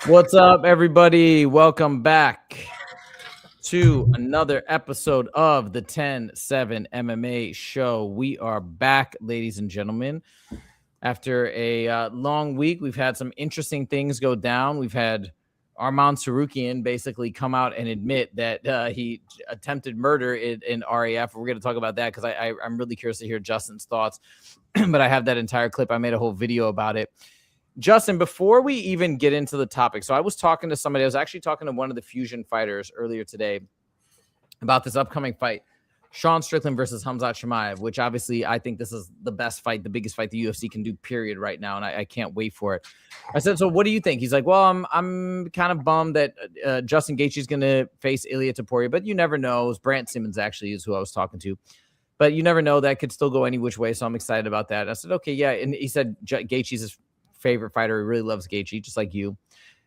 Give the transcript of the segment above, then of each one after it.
What's up, everybody? Welcome back to another episode of the 10-7 MMA show. We are back, ladies and gentlemen. After a long week, we've had some interesting things go down. We've had Arman Tsarukyan basically come out and admit that he attempted murder in RAF. We're going to talk about that because I'm really curious to hear Justin's thoughts. But I have that entire clip. I made a whole video about it. Justin, before we even get into the topic, so I was talking to somebody. I was actually talking to one of the Fusion fighters earlier today about this upcoming fight, Sean Strickland versus Khamzat Chimaev, which obviously I think this is the best fight, the biggest fight the UFC can do, period, right now, and I can't wait for it. I said, so what do you think? He's like, well, I'm kind of bummed that Justin Gaethje's going to face Ilia Topuria, but you never know. Brant Simmons actually is who I was talking to. But you never know. That could still go any which way, so I'm excited about that. I said, okay, yeah. And he said Gaethje's his favorite fighter. He really loves Gaethje, just like you.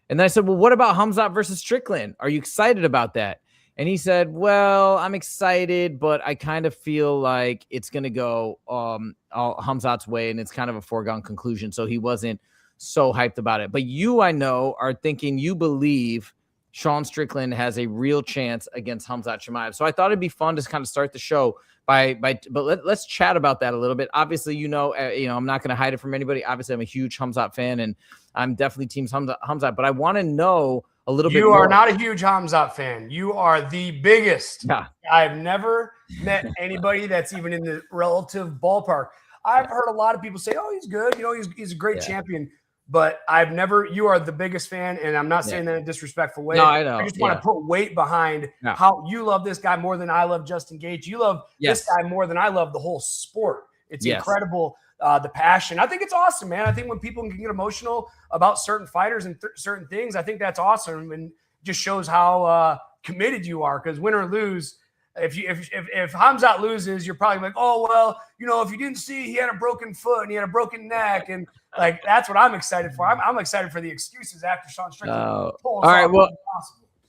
And then I said, well, what about Khamzat versus Strickland? Are you excited about that? And he said, well, I'm excited, but I kind of feel like it's going to go Khamzat's way, and it's kind of a foregone conclusion. So he wasn't so hyped about it. But you, I know, are thinking you believe Sean Strickland has a real chance against Khamzat Chimaev. So I thought it'd be fun to kind of start the show but let's chat about that a little bit. Obviously, you know, I'm not going to hide it from anybody. Obviously, I'm a huge Khamzat fan, and I'm definitely team Khamzat. But I want to know a little bit more. You are not a huge Khamzat fan. You are the biggest. Yeah. I've never met anybody that's even in the relative ballpark. I've heard a lot of people say, "Oh, he's good. You know, he's a great champion." But I've never. You are the biggest fan, and I'm not saying that in a disrespectful way. No, I know. I just want to put weight behind how you love this guy more than I love Justin Gaethje. You love this guy more than I love the whole sport. It's incredible, the passion. I think it's awesome, man. I think when people can get emotional about certain fighters and certain things, I think that's awesome, and just shows how committed you are. Because win or lose, if Khamzat loses, you're probably like, oh well, you know, if you didn't see, he had a broken foot and he had a broken neck, and like that's what I'm excited for. I'm excited for the excuses after Sean Strickland. All right, well,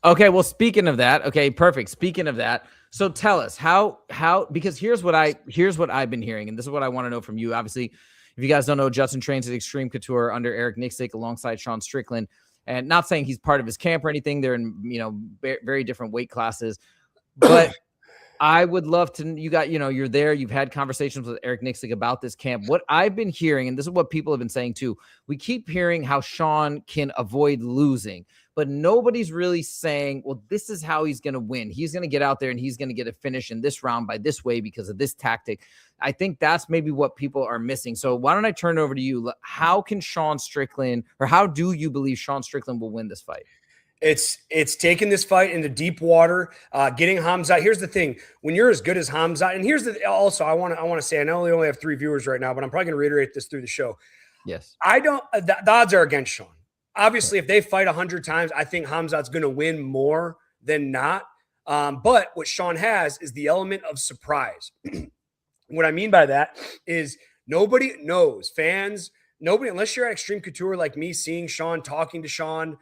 okay. Well, speaking of that, okay, perfect. Speaking of that, so tell us how because here's what I've been hearing, and this is what I want to know from you. Obviously, if you guys don't know, Justin trains at Extreme Couture under Eric Nixick alongside Sean Strickland, and not saying he's part of his camp or anything. They're in very different weight classes, but I would love to, you're there, you've had conversations with Eric Nixick about this camp. What I've been hearing, and this is what people have been saying too, we keep hearing how Sean can avoid losing, but nobody's really saying, well, this is how he's going to win. He's going to get out there and he's going to get a finish in this round by this way because of this tactic. I think that's maybe what people are missing. So why don't I turn it over to you? How can Sean Strickland, or how do you believe Sean Strickland will win this fight? It's taking this fight into deep water, getting Khamzat. Here's the thing: when you're as good as Khamzat, and here's the also I want to say, I know we only have 3 viewers right now, but I'm probably going to reiterate this through the show. Yes, I don't. The odds are against Sean. Obviously, if they fight 100 times, I think Khamzat's going to win more than not. But what Sean has is the element of surprise. What I mean by that is nobody knows, fans, nobody, unless you're at Extreme Couture like me, seeing Sean, talking to Sean.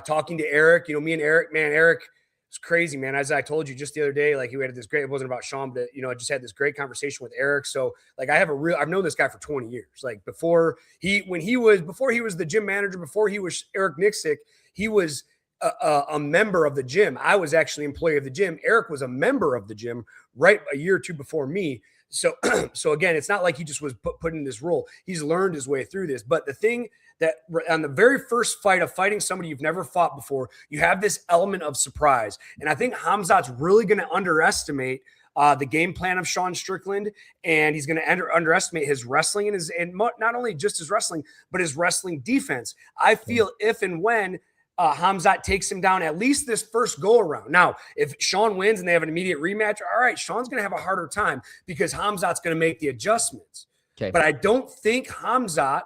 Talking to Eric, me and Eric, man, Eric is crazy, man. As I told you just the other day, like he had this great, it wasn't about Sean, but I just had this great conversation with Eric. So like I've known this guy for 20 years. Like before he was the gym manager, before he was Eric Nixick, he was a member of the gym. I was actually employee of the gym. Eric was a member of the gym right a year or two before me. So again, it's not like he just was put in this role. He's learned his way through this. But the thing that on the very first fight of fighting somebody you've never fought before, you have this element of surprise. And I think Khamzat's really going to underestimate the game plan of Sean Strickland, and he's going to underestimate his wrestling and not only just his wrestling, but his wrestling defense. I feel if and when Khamzat takes him down at least this first go around. Now, if Sean wins and they have an immediate rematch, all right, Sean's going to have a harder time because Khamzat's going to make the adjustments. Okay. But I don't think Khamzat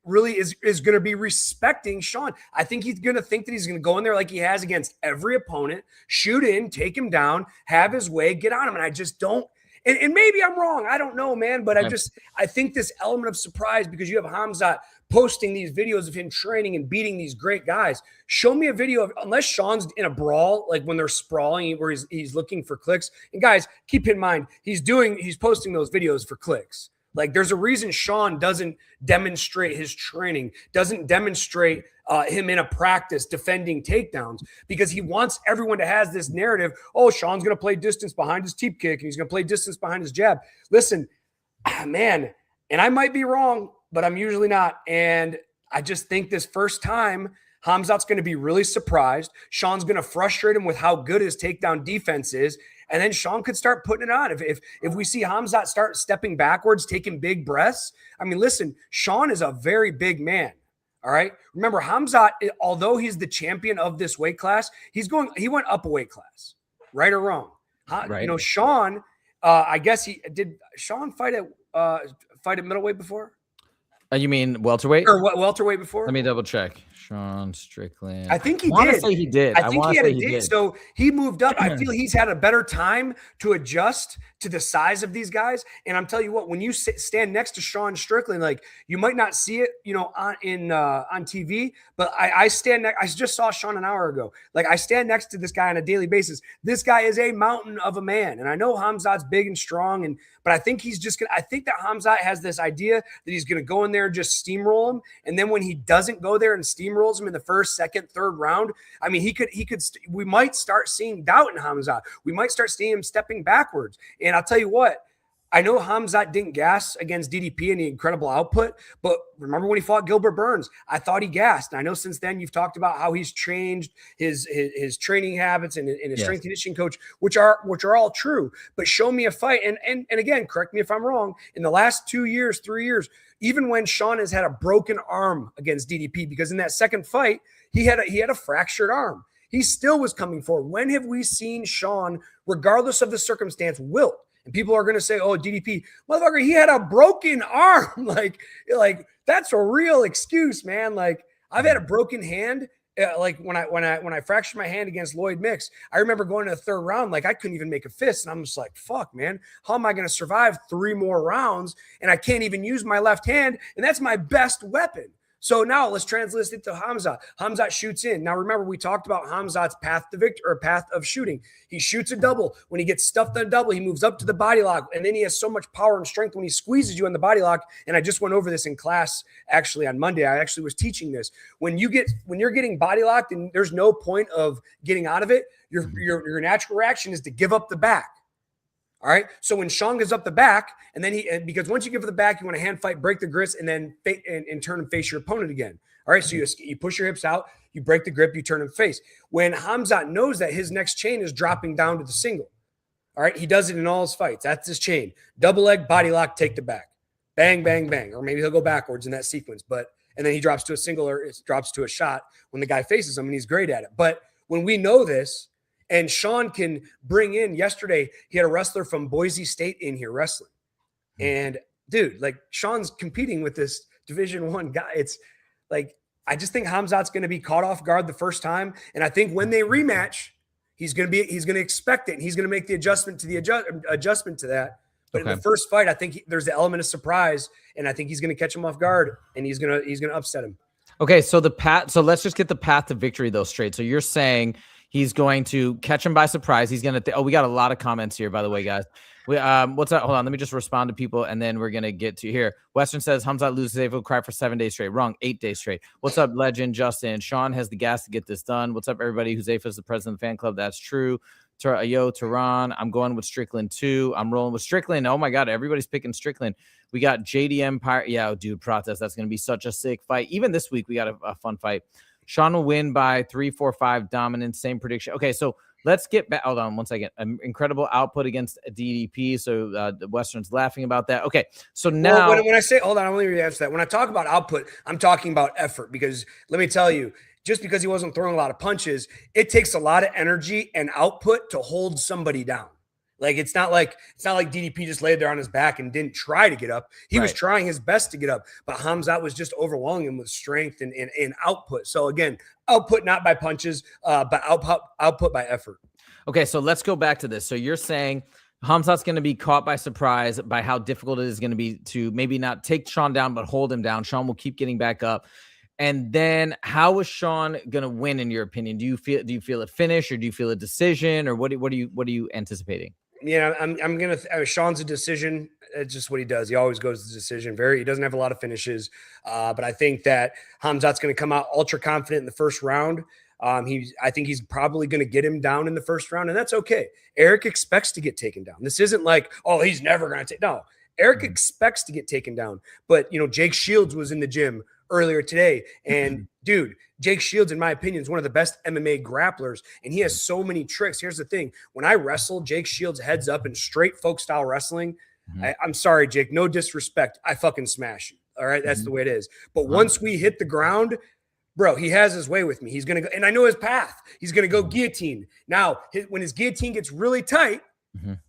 really is going to be respecting Sean. I think he's going to think that he's going to go in there like he has against every opponent, shoot in, take him down, have his way, get on him. And I just don't. And maybe I'm wrong. I don't know, man. But I think this element of surprise, because you have Khamzat posting these videos of him training and beating these great guys. Show me a video of, unless Sean's in a brawl, like when they're sprawling, where he's looking for clicks. And guys, keep in mind, he's posting those videos for clicks. Like, there's a reason Sean doesn't demonstrate his training, doesn't demonstrate him in a practice defending takedowns, because he wants everyone to have this narrative. Oh, Sean's going to play distance behind his teep kick, and he's going to play distance behind his jab. Listen, man, and I might be wrong, but I'm usually not. And I just think this first time, Khamzat's going to be really surprised. Sean's going to frustrate him with how good his takedown defense is. And then Sean could start putting it on. If we see Khamzat start stepping backwards, taking big breaths, I mean, listen, Sean is a very big man. All right. Remember, Khamzat, although he's the champion of this weight class, he went up a weight class, right or wrong. Right. You know, Sean, I guess Sean fight at middleweight before? You mean welterweight? Or welterweight before? Let me double check. Sean Strickland. I think he did. Say he did. I think he had a did. So he moved up. I feel he's had a better time to adjust to the size of these guys. And I'm telling you what, when you stand next to Sean Strickland, like, you might not see it, you know, on TV, but I stand next. I just saw Sean an hour ago. Like, I stand next to this guy on a daily basis. This guy is a mountain of a man. And I know Khamzat's big and strong, but I think I think that Khamzat has this idea that he's going to go in there and just steamroll him. And then when he doesn't go there and steamrolls him in the first, second, third round, I mean, we might start seeing doubt in Khamzat. We might start seeing him stepping backwards. And I'll tell you what, I know Khamzat didn't gas against DDP and the incredible output, but remember when he fought Gilbert Burns, I thought he gassed. And I know since then you've talked about how he's changed his training habits and his strength conditioning coach, which are all true. But show me a fight. And again, correct me if I'm wrong, in the last 2 years, 3 years, even when Sean has had a broken arm against DDP, because in that second fight, he had a fractured arm, he still was coming forward. When have we seen Sean, regardless of the circumstance, wilt? And people are going to say, oh, DDP, motherfucker, he had a broken arm. like that's a real excuse, man. Like, I've had a broken hand. Like when I fractured my hand against Lloyd Mix, I remember going to the third round, like, I couldn't even make a fist. And I'm just like, fuck, man, how am I going to survive 3 more rounds? And I can't even use my left hand. And that's my best weapon. So now let's translate it to Khamzat. Khamzat shoots in. Now, remember, we talked about Khamzat's path to victory, or path of shooting. He shoots a double. When he gets stuffed on a double, he moves up to the body lock. And then he has so much power and strength when he squeezes you on the body lock. And I just went over this in class, actually, on Monday. I actually was teaching this. When you're getting body locked and there's no point of getting out of it, your natural reaction is to give up the back. All right. So when Sean gives up the back, and then because once you give the back, you want to hand fight, break the grip, and then and turn and face your opponent again. All right. So you push your hips out, you break the grip, you turn and face. When Khamzat knows that his next chain is dropping down to the single, all right, he does it in all his fights. That's his chain. Double leg, body lock, take the back. Bang, bang, bang. Or maybe he'll go backwards in that sequence. And then he drops to a single, or it drops to a shot when the guy faces him, and he's great at it. But when we know this, and Sean can bring in, yesterday, he had a wrestler from Boise State in here wrestling. And dude, like, Sean's competing with this Division I guy. It's like, I just think Khamzat's going to be caught off guard the first time. And I think when they rematch, he's going to expect it. And he's going to make the adjustment to that. But in the first fight, I think there's the element of surprise, and I think he's going to catch him off guard, and he's going to upset him. Okay. So let's just get the path to victory though straight. So you're saying he's going to catch him by surprise. He's going to we got a lot of comments here, by the way, guys. What's up? Hold on. Let me just respond to people, and then we're going to get to here. Western says, Khamzat loses, Zayf will cry for 7 days straight. Wrong. 8 days straight. What's up, Legend Justin? Sean has the gas to get this done. What's up, everybody? Huzaifa is the president of the fan club. That's true. Yo, Tehran. I'm going with Strickland, too. I'm rolling with Strickland. Oh, my God. Everybody's picking Strickland. We got JDM Pirate. Yeah, dude, protest. That's going to be such a sick fight. Even this week, we got a fun fight. Sean will win by 3-4-5 dominance. Same prediction. Okay, so let's get back. Hold on 1 second. Incredible output against DDP. So the Western's laughing about that. Okay, so now when I say, hold on, I want to answer that. When I talk about output, I'm talking about effort, because let me tell you, just because he wasn't throwing a lot of punches, it takes a lot of energy and output to hold somebody down. Like, it's not like DDP just laid there on his back and didn't try to get up. He was trying his best to get up, but Khamzat was just overwhelming him with strength and output. So again, output not by punches, but output by effort. Okay, so let's go back to this. So you're saying Khamzat's going to be caught by surprise by how difficult it is going to be to maybe not take Sean down, but hold him down. Sean will keep getting back up. And then how is Sean going to win, in your opinion? Do you feel it finish, or do you feel a decision, or what are you anticipating? Yeah, I'm gonna. Sean's a decision. It's just what he does. He always goes to decision. He doesn't have a lot of finishes, but I think that Khamzat's going to come out ultra confident in the first round. I think he's probably going to get him down in the first round, and that's okay. Eric expects to get taken down. This isn't like, oh, he's never going to take. No, Eric expects to get taken down. But Jake Shields was in the gym earlier today, and dude, Jake Shields, in my opinion, is one of the best MMA grapplers, and he has so many tricks. Here's the thing. When I wrestle, Jake Shields heads up in straight folk style wrestling. I'm sorry, Jake, no disrespect. I fucking smash you. All right. That's the way it is. But once we hit the ground, bro, he has his way with me. He's going to go, and I know his path. He's going to go guillotine. Now, when his guillotine gets really tight,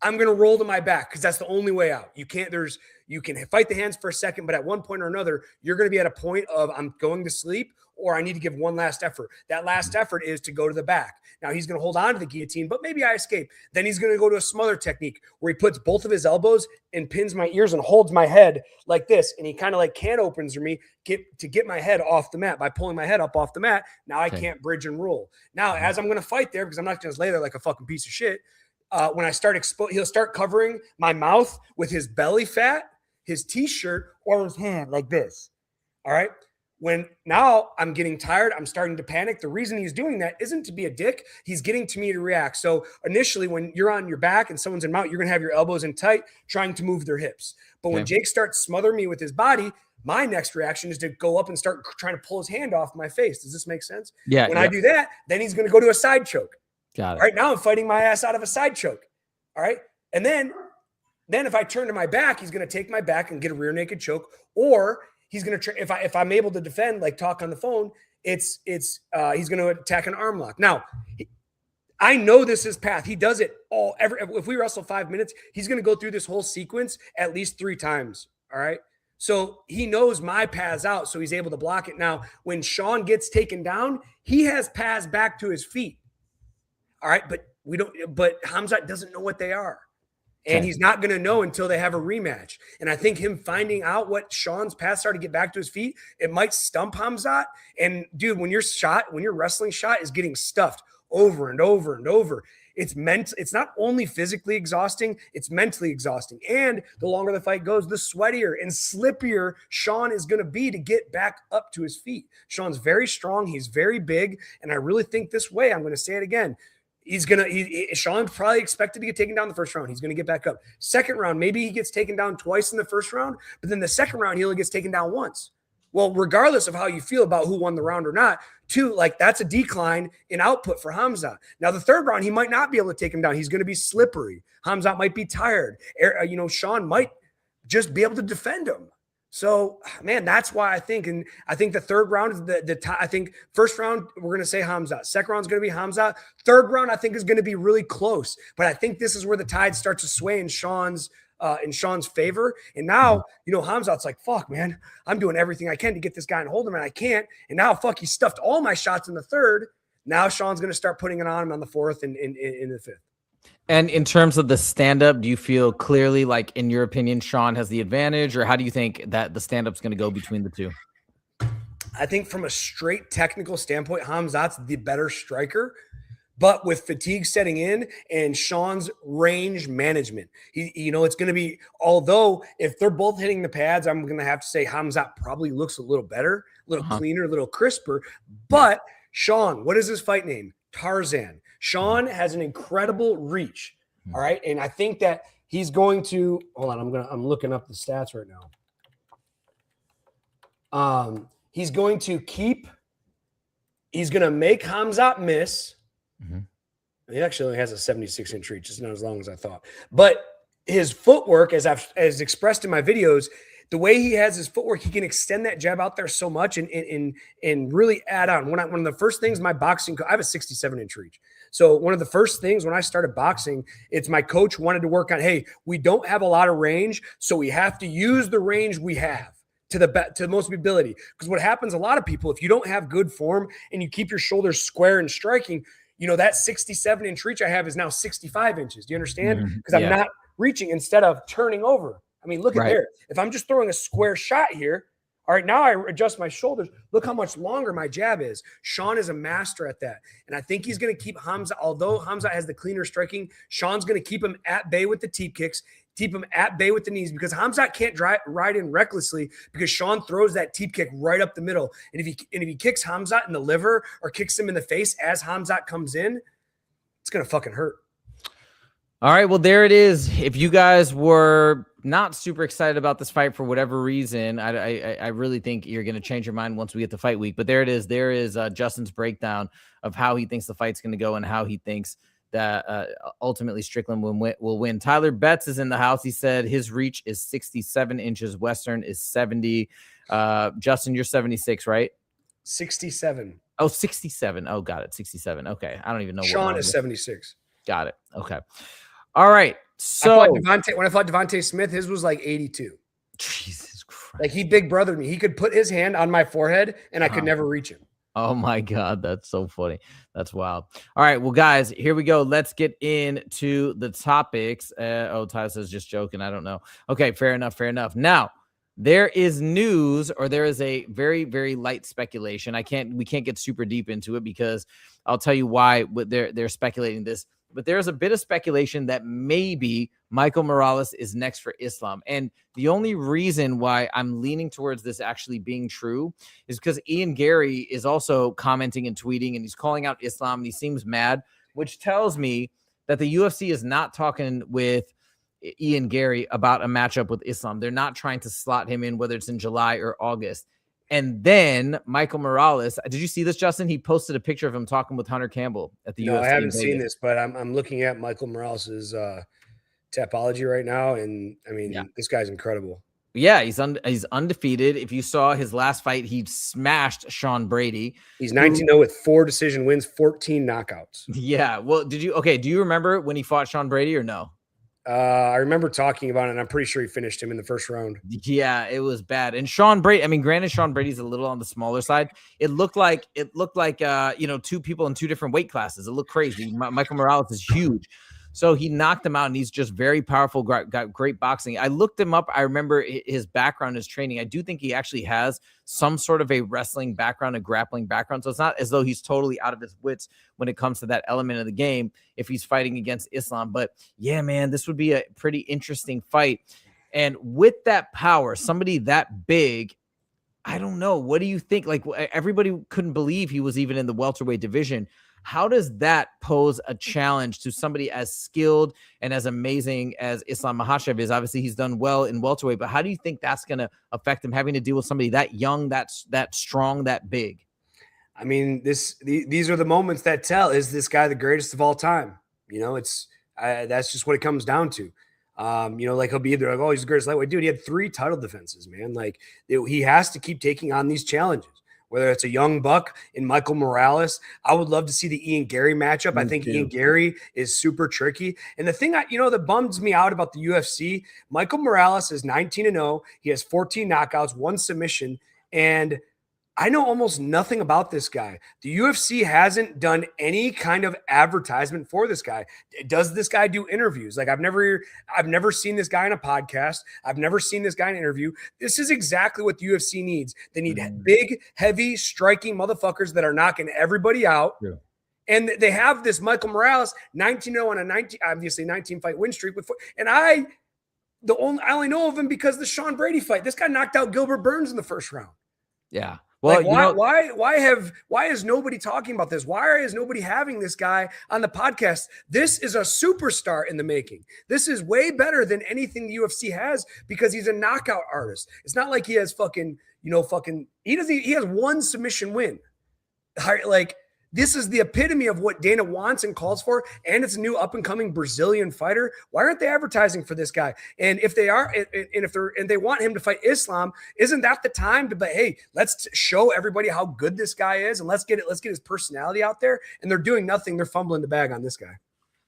I'm going to roll to my back because that's the only way out. You can fight the hands for a second, but at one point or another, you're going to be at a point of I'm going to sleep or I need to give one last effort. That last effort is to go to the back. Now he's going to hold on to the guillotine, but maybe I escape. Then he's going to go to a smother technique where he puts both of his elbows and pins my ears and holds my head like this. And he kind of like can opens me to get my head off the mat by pulling my head up off the mat. Now I can't bridge and roll. Now, as I'm going to fight there, because I'm not going to lay there like a fucking piece of shit. When I start he'll start covering my mouth with his belly fat, his t-shirt, or his hand like this. All right. When now I'm getting tired, I'm starting to panic. The reason he's doing that isn't to be a dick. He's getting to me to react. So initially, when you're on your back and someone's in mount, you're going to have your elbows in tight, trying to move their hips. But when Jake starts smothering me with his body, my next reaction is to go up and start trying to pull his hand off my face. Does this make sense? Yeah. When I do that, then he's going to go to a side choke. Got it. All right. Now I'm fighting my ass out of a side choke. All right. And then if I turn to my back, he's going to take my back and get a rear naked choke, or he's going to if I'm able to defend, like talk on the phone, he's going to attack an arm lock. Now, I know this is path. He does it if we wrestle 5 minutes, he's going to go through this whole sequence at least 3 times. All right. So he knows my paths out, so he's able to block it. Now, when Sean gets taken down, he has paths back to his feet. All right. But Khamzat doesn't know what they are. And he's not going to know until they have a rematch. And I think him finding out what Sean's paths are to get back to his feet, it might stump Khamzat. And dude, when your wrestling shot is getting stuffed over and over and over, it's not only physically exhausting, it's mentally exhausting. And the longer the fight goes, the sweatier and slippier Sean is going to be to get back up to his feet. Sean's very strong. He's very big. And I really think this way, I'm going to say it again. Sean's probably expected to get taken down the first round. He's going to get back up. Second round, maybe he gets taken down twice in the first round, but then the second round, he only gets taken down once. Well, regardless of how you feel about who won the round or not, that's a decline in output for Khamzat. Now, the third round, he might not be able to take him down. He's going to be slippery. Khamzat might be tired. Sean might just be able to defend him. So, man, that's why I think the third round is I think first round, we're going to say Khamzat. Second round is going to be Khamzat. Third round, I think, is going to be really close. But I think this is where the tide starts to sway in Sean's favor. And now, Khamzat's like, fuck, man, I'm doing everything I can to get this guy and hold him, and I can't. And now, he stuffed all my shots in the third. Now Sean's going to start putting it on him on the fourth and in the fifth. And in terms of the stand-up, do you feel clearly, like, in your opinion, Sean has the advantage, or how do you think that the stand-up's going to go between the two? I think from a straight technical standpoint, Khamzat's the better striker, but with fatigue setting in and Sean's range management, it's going to be, although if they're both hitting the pads, I'm going to have to say Khamzat probably looks a little better, a little cleaner, a little crisper. But Sean, what is his fight name? Tarzan. Sean has an incredible reach. All right. And I think that he's going to hold on. I'm looking up the stats right now. He's going to make Khamzat miss. He actually only has a 76-inch reach. It's not as long as I thought. But his footwork, as expressed in my videos, the way he has his footwork, he can extend that jab out there so much and really add on. One of the first things my boxing, I have a 67-inch reach. So one of the first things when I started boxing, it's my coach wanted to work on, hey, we don't have a lot of range, so we have to use the range we have to the most ability. Because what happens, a lot of people, if you don't have good form and you keep your shoulders square and striking, that 67-inch reach I have is now 65 inches. Do you understand? Because I'm not reaching instead of turning over. I mean, look at there. If I'm just throwing a square shot here, All right, now I adjust my shoulders. Look how much longer my jab is. Sean is a master at that. And I think he's going to keep Hamza, although Hamza has the cleaner striking, Sean's going to keep him at bay with the teep kicks, keep him at bay with the knees, because Hamza can't ride in recklessly because Sean throws that teep kick right up the middle. And if he kicks Hamza in the liver or kicks him in the face as Hamza comes in, it's going to fucking hurt. All right, well, there it is. If you guys were not super excited about this fight for whatever reason, I really think you're going to change your mind once we get to fight week. But there it is. There is Justin's breakdown of how he thinks the fight's going to go and how he thinks that ultimately Strickland will win. Tyler Betts is in the house. He said his reach is 67 inches. Western is 70. Justin, you're 76, right? 67. Oh, 67. Oh, got it. 67. Okay. I don't even know. Sean is 76. Got it. Okay. All right. So when I fought Devontae Smith, his was like 82. Jesus Christ. Like he big brothered me. He could put his hand on my forehead and I could never reach him. Oh my God. That's so funny. That's wild. All right. Well, guys, here we go. Let's get into the topics. Ty says just joking. I don't know. Okay. Fair enough. Fair enough. Now, there is news, or there is a very, very light speculation. We can't get super deep into it because I'll tell you why they're speculating this. But there's a bit of speculation that maybe Michael Morales is next for Islam. And the only reason why I'm leaning towards this actually being true is because Ian Gary is also commenting and tweeting, and he's calling out Islam, and he seems mad, which tells me that the UFC is not talking with Ian Gary about a matchup with Islam. They're not trying to slot him in, whether it's in July or August. And then Michael Morales, did you see this, Justin? He posted a picture of him talking with Hunter Campbell at the UFC. No, I haven't seen this, but I'm looking at Michael Morales's Tapology right now, and I mean, This guy's incredible. Yeah, he's undefeated. If you saw his last fight, he smashed Sean Brady. He's 19-0 with 4 decision wins, 14 knockouts. Yeah. Well, do you remember when he fought Sean Brady or no? I remember talking about it, and I'm pretty sure he finished him in the first round. Yeah, it was bad. And Sean Brady, I mean, granted, Sean Brady's a little on the smaller side. It looked like two people in 2 different weight classes. It looked crazy. Michael Morales is huge. So he knocked him out, and he's just very powerful, got great boxing. I looked him up. I remember his background, his training. I do think he actually has some sort of a wrestling background, a grappling background. So it's not as though he's totally out of his wits when it comes to that element of the game if he's fighting against Islam. But yeah, man, this would be a pretty interesting fight. And with that power, somebody that big, I don't know. What do you think? Like, everybody couldn't believe he was even in the welterweight division. How does that pose a challenge to somebody as skilled and as amazing as Islam Makhachev is? Obviously, he's done well in welterweight, but how do you think that's going to affect him having to deal with somebody that young, that strong, that big? I mean, these are the moments that tell, is this guy the greatest of all time? That's just what it comes down to. Like he'll be either like, oh, he's the greatest lightweight. Dude, he had 3 title defenses, man. Like he has to keep taking on these challenges. Whether it's a young buck in Michael Morales, I would love to see the Ian Gary matchup. I think Ian Gary is super tricky. And the thing that bums me out about the UFC, Michael Morales is 19-0. He has 14 knockouts, 1 submission, and I know almost nothing about this guy. The UFC hasn't done any kind of advertisement for this guy. Does this guy do interviews? Like I've never seen this guy in a podcast. I've never seen this guy in an interview. This is exactly what the UFC needs. They need big, heavy, striking motherfuckers that are knocking everybody out. Yeah. And they have this Michael Morales 19-0 on a 19 fight win streak and I only know of him because of the Sean Brady fight. This guy knocked out Gilbert Burns in the first round. Yeah. Well, why is nobody talking about this? Why is nobody having this guy on the podcast? This is a superstar in the making. This is way better than anything the UFC has because he's a knockout artist. It's not like he has he has 1 submission win. Like this is the epitome of what Dana wants and calls for, and it's a new up-and-coming Brazilian fighter. Why aren't they advertising for this guy? And if they are, and they want him to fight Islam, isn't that the time to be, hey, let's show everybody how good this guy is, and let's get his personality out there? And they're doing nothing. They're fumbling the bag on this guy.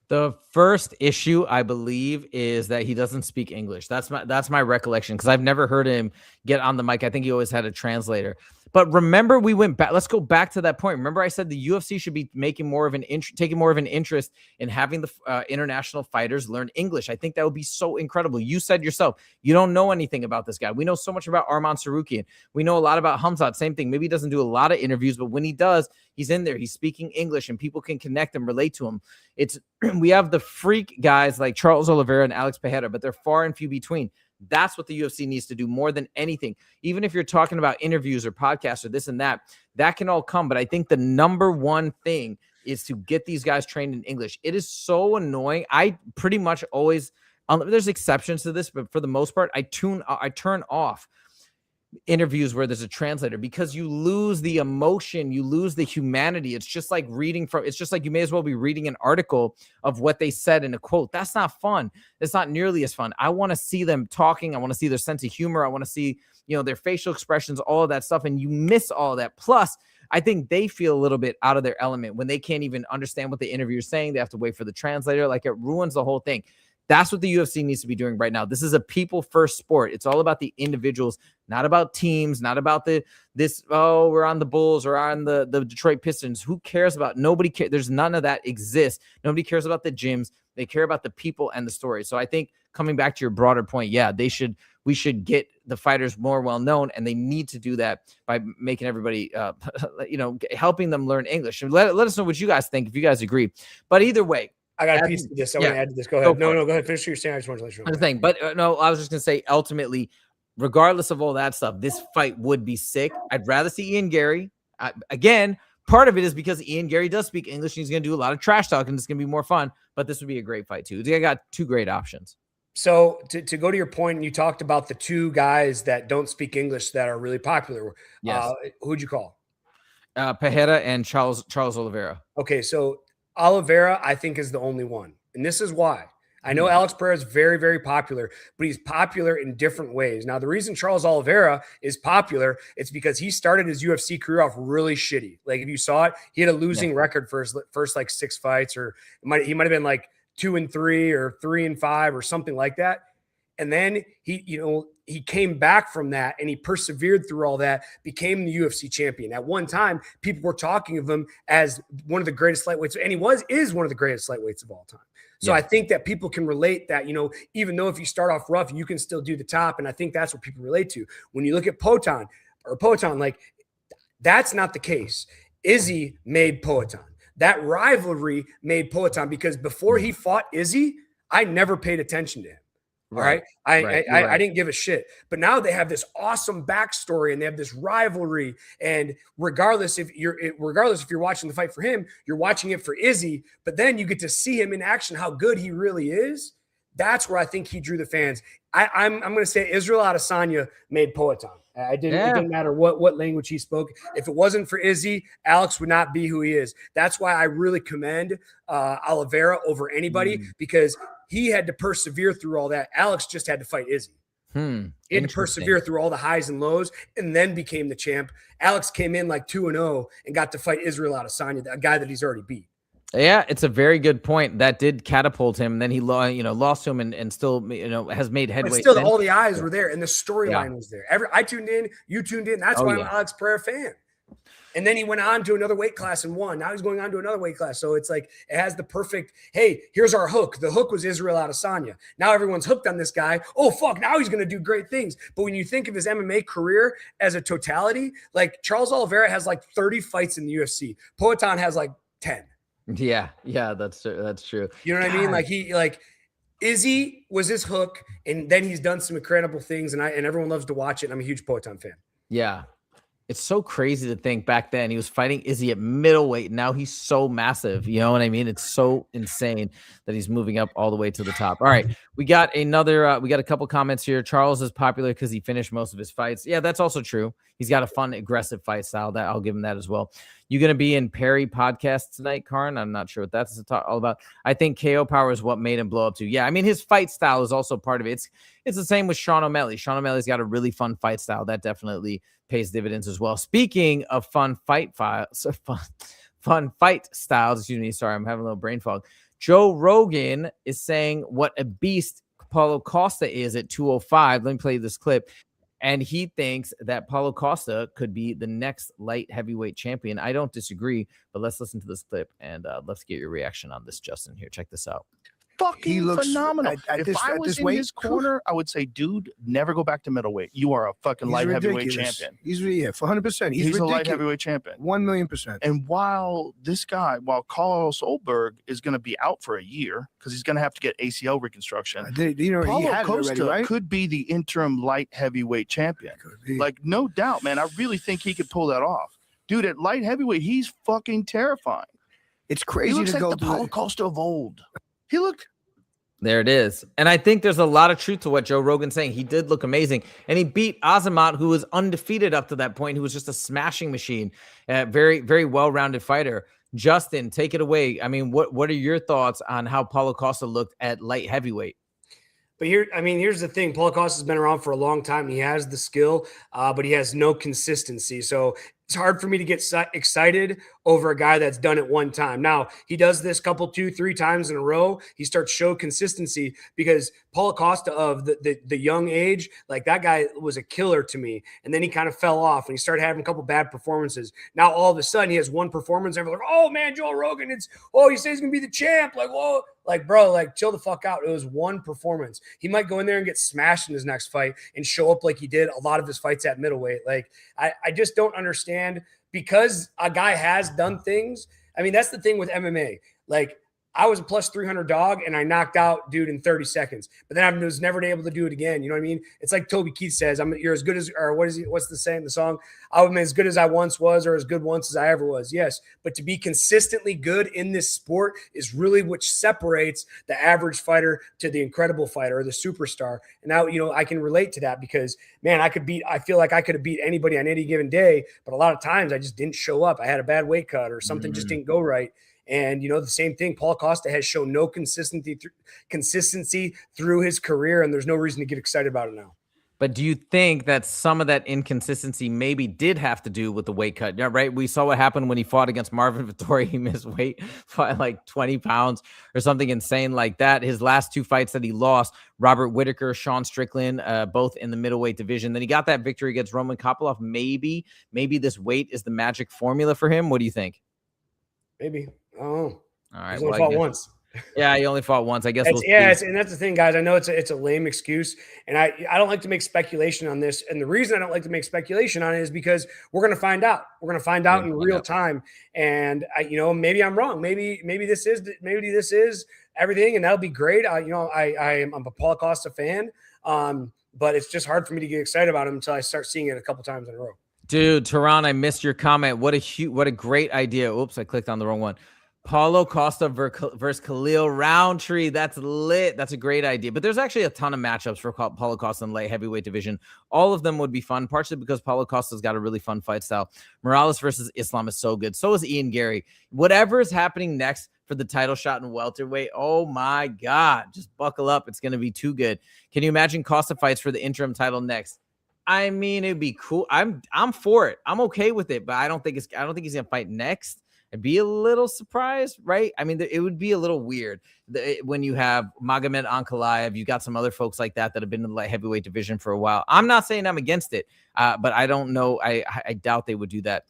The first issue, I believe, is that he doesn't speak English. That's my recollection, because I've never heard him get on the mic. I think he always had a translator. But remember, we went back. Let's go back to that point. Remember, I said the UFC should be taking more of an interest in having the international fighters learn English. I think that would be so incredible. You said yourself, you don't know anything about this guy. We know so much about Arman Tsarukyan. We know a lot about Khamzat. Same thing. Maybe he doesn't do a lot of interviews, but when he does, he's in there. He's speaking English, and people can connect and relate to him. We have the freak guys like Charles Oliveira and Alex Pereira, but they're far and few between. That's what the UFC needs to do more than anything. Even if you're talking about interviews or podcasts or this and that can all come. But I think the number one thing is to get these guys trained in English. It is so annoying. I pretty much always, there's exceptions to this, but for the most part, I turn off interviews where there's a translator because you lose the emotion, you lose the humanity. It's just like it's just like you may as well be reading an article of what they said in a quote. That's not fun. It's not nearly as fun. I want to see them talking. I want to see their sense of humor. I want to see, their facial expressions, all of that stuff. And you miss all of that. Plus, I think they feel a little bit out of their element when they can't even understand what the interviewer's saying. They have to wait for the translator. Like, it ruins the whole thing. That's what the UFC needs to be doing right now. This is a people-first sport. It's all about the individuals, not about teams, not about we're on the Bulls or on the Detroit Pistons. Who cares about? Nobody cares. There's none of that exists. Nobody cares about the gyms. They care about the people and the story. So I think coming back to your broader point, yeah, we should get the fighters more well-known, and they need to do that by making everybody, helping them learn English. And let us know what you guys think, if you guys agree. But either way, I got a piece of this. I want to add to this. Go ahead. No, go ahead. Finish your saying. I just want to let you know. Thing. But no, I was just going to say, ultimately, regardless of all that stuff, this fight would be sick. I'd rather see Ian Gary. Again, part of it is because Ian Gary does speak English, and he's going to do a lot of trash talk, and it's going to be more fun. But this would be a great fight, too. I got two great options. So to go to your point, and you talked about the two guys that don't speak English that are really popular. Yes. Who'd you call? Pereira and Charles Oliveira. Okay, so Oliveira, I think, is the only one. And this is why. I know Alex Pereira is very, very popular, but he's popular in different ways. Now, the reason Charles Oliveira is popular, it's because he started his UFC career off really shitty. Like, if you saw it, he had a losing record for his first like 6 fights, or he might have been like 2-3 or 3-5 or something like that. And then he came back from that, and he persevered through all that, became the UFC champion. At one time, people were talking of him as one of the greatest lightweights, and he is one of the greatest lightweights of all time. So I think that people can relate that, even though if you start off rough, you can still do the top. And I think that's what people relate to. When you look at Poatan, like, that's not the case. Izzy made Poatan. That rivalry made Poatan, because before he fought Izzy, I never paid attention to him. All right. I didn't give a shit. But now they have this awesome backstory, and they have this rivalry. And regardless if you're watching the fight for him, you're watching it for Izzy. But then you get to see him in action, how good he really is. That's where I think he drew the fans. I'm going to say Israel Adesanya made Poatan. It didn't matter what language he spoke. If it wasn't for Izzy, Alex would not be who he is. That's why I really commend Oliveira over anybody, because he had to persevere through all that. Alex just had to fight Izzy. He had to persevere through all the highs and lows, and then became the champ. Alex came in like 2-0 and got to fight Israel Adesanya, a guy that he's already beat. Yeah, it's a very good point. That did catapult him. Then he lost to him and still has made headway. But still, all the eyes were there, and the storyline was there. I tuned in, you tuned in. That's why I'm an Alex Pereira fan. And then he went on to another weight class and won. Now he's going on to another weight class. So it's like, it has the perfect, hey, here's our hook. The hook was Israel Adesanya. Now everyone's hooked on this guy. Oh, fuck, now he's going to do great things. But when you think of his MMA career as a totality, like, Charles Oliveira has like 30 fights in the UFC. Poatan has like 10. Yeah, that's true. You know what I mean? Like, Izzy was his hook, and then he's done some incredible things, and everyone loves to watch it. I'm a huge Poatan fan. Yeah. It's so crazy to think back then he was fighting Izzy at middleweight. Now he's so massive. You know what I mean? It's so insane that he's moving up all the way to the top. All right. We got a couple comments here. Charles is popular because he finished most of his fights. Yeah, that's also true. He's got a fun, aggressive fight style. That I'll give him that as well. You going to be in Perry podcast tonight, Karn? I'm not sure what that's all about. I think KO power is what made him blow up too. Yeah, I mean, his fight style is also part of it. It's the same with Sean O'Malley. Sean O'Malley's got a really fun fight style that definitely pays dividends as well. Speaking of fun fight styles, excuse me. Sorry, I'm having a little brain fog. Joe Rogan is saying what a beast Paulo Costa is at 205. Let me play this clip. And he thinks that Paulo Costa could be the next light heavyweight champion. I don't disagree, but let's listen to this clip and let's get your reaction on this, Justin. Here, check this out. He looks phenomenal. If I was in his corner, I would say, dude, never go back to middleweight. You are a fucking light heavyweight champion. He's 100%. He's a light heavyweight champion. 1,000,000%. And while Carlos Ulberg is going to be out for a year because he's going to have to get ACL reconstruction, Paulo Costa could be the interim light heavyweight champion. Like, no doubt, man. I really think he could pull that off. Dude, at light heavyweight, he's fucking terrifying. It's crazy he looks to like go the Paulo Costa of old. He looked. There it is. And I think there's a lot of truth to what Joe Rogan's saying. He did look amazing. And he beat Aljamain, who was undefeated up to that point, who was just a smashing machine. Very, very well-rounded fighter. Justin, take it away. I mean, what are your thoughts on how Paulo Costa looked at light heavyweight? But here's the thing. Paulo Costa's been around for a long time. He has the skill, but he has no consistency. So it's hard for me to get excited over a guy that's done it one time. Now, he does this 2-3 times in a row. He starts to show consistency because Paulo Costa of the young age, like that guy was a killer to me. And then he kind of fell off and he started having a couple bad performances. Now, all of a sudden, he has one performance. Everyone's like, oh, man, Joe Rogan, he says he's going to be the champ. Like, whoa. Like, bro, like, chill the fuck out. It was one performance. He might go in there and get smashed in his next fight and show up like he did a lot of his fights at middleweight. Like, I just don't understand because a guy has done things. I mean, that's the thing with MMA. Like, I was a plus 300 dog and I knocked out dude in 30 seconds, but then I was never able to do it again. You know what I mean? It's like Toby Keith says, you're as good as, or what's the saying, the song? I'm as good as I once was, or as good once as I ever was. Yes. But to be consistently good in this sport is really what separates the average fighter to the incredible fighter or the superstar. And now, I can relate to that because, man, I feel like I could have beat anybody on any given day, but a lot of times I just didn't show up. I had a bad weight cut or something just didn't go right. And, the same thing, Paulo Costa has shown no consistency through his career, and there's no reason to get excited about it now. But do you think that some of that inconsistency maybe did have to do with the weight cut? Yeah, right. We saw what happened when he fought against Marvin Vettori. He missed weight by like 20 pounds or something insane like that. His last two fights that he lost, Robert Whittaker, Sean Strickland, both in the middleweight division. Then he got that victory against Roman Kopylov. Maybe this weight is the magic formula for him. What do you think? Maybe. Oh, all right. He's only fought once. Yeah, he only fought once. I guess. And that's the thing, guys. I know it's a lame excuse, and I don't like to make speculation on this. And the reason I don't like to make speculation on it is because we're going to find out. We're going to find out in real time. And maybe I'm wrong. Maybe this is everything, and that'll be great. I'm a Paulo Costa fan, but it's just hard for me to get excited about him until I start seeing it a couple times in a row. Dude, Tehran, I missed your comment. What a great idea. Oops, I clicked on the wrong one. Paulo Costa versus Khalil Roundtree. That's lit. That's a great idea. But there's actually a ton of matchups for Paulo Costa in the light heavyweight division. All of them would be fun, partially because Paulo Costa's got a really fun fight style. Morales versus Islam is so good. So is Ian Gary. Whatever is happening next for the title shot in welterweight, oh my God, just buckle up. It's going to be too good. Can you imagine Costa fights for the interim title next? I mean, it'd be cool. I'm for it. I'm okay with it, but I don't think he's going to fight next. I'd be a little surprised, right? I mean, it would be a little weird when you have Magomed Ankalaev. You got some other folks like that have been in the light heavyweight division for a while. I'm not saying I'm against it, but I don't know. I doubt they would do that.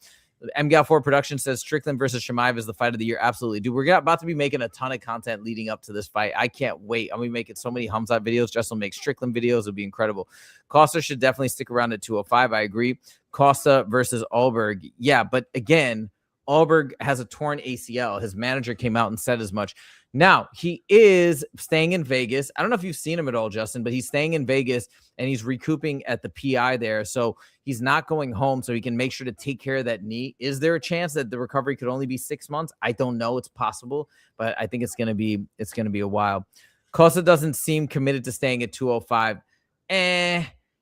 MGAL4 Production says Strickland versus Chimaev is the fight of the year. Absolutely. Dude, we're about to be making a ton of content leading up to this fight. I can't wait. I'm going to be making so many Hamzat videos. Jess will make Strickland videos. It'll be incredible. Costa should definitely stick around at 205. I agree. Costa versus Ulberg. Yeah, but again, Ulberg has a torn ACL. His manager came out and said as much. Now, he is staying in Vegas. I don't know if you've seen him at all, Justin, but he's staying in Vegas and he's recouping at the PI there. So he's not going home so he can make sure to take care of that knee. Is there a chance that the recovery could only be 6 months? I don't know. It's possible, but I think it's going to be a while. Costa doesn't seem committed to staying at 205.